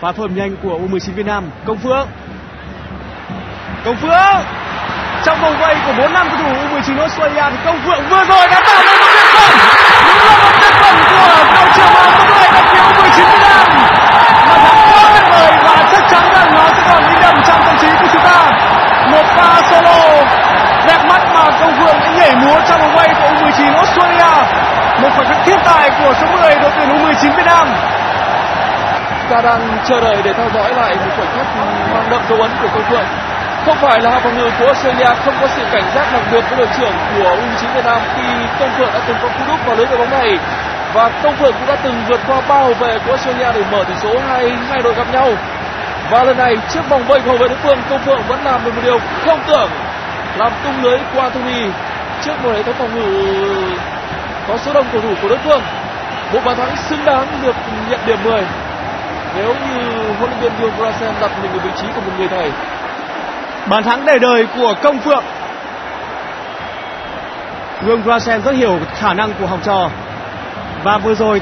Pha phối hợp nhanh của U19 Việt Nam. Công Phượng trong vòng vây của 4-5 cầu thủ U19 Australia thì Công Phượng vừa rồi đã tạo ra một biên phần. Đúng là một biên phần của cầu thủ số 10 đại diện U19 Việt Nam. Mà thắng quá tuyệt vời và chắc chắn rằng nó sẽ còn in đậm trong tâm trí của chúng ta. Một pha solo đẹp mắt mà Công Phượng đã nhảy múa trong vòng vây của U19 Australia. Một khoảnh khắc thiên tài của số 10 đội tuyển U19 Việt Nam. Ta đang chờ đợi để theo dõi lại một khoảnh khắc mang đậm dấu ấn của Công Phượng. Không phải là hàng phòng ngự của Australia không có sự cảnh giác đặc biệt với đội trưởng của U19 Việt Nam khi Công Phượng đã từng có cú đúp vào lưới đội bóng này, và Công Phượng cũng đã từng vượt qua ba hậu vệ của Australia để mở tỷ số hai đội gặp nhau. Và lần này trước vòng vây của hậu vệ đối phương, Công Phượng vẫn làm được một điều không tưởng, làm tung lưới qua Anthony trước một hệ thống phòng ngự có số đông cầu thủ của đối phương. Một bàn thắng xứng đáng được nhận điểm 10 nếu như huấn luyện viên Gương Grasen đặt mình ở vị trí của một người thầy. Bàn thắng để đời của Công Phượng. Gương Grasen rất hiểu khả năng của học trò và vừa rồi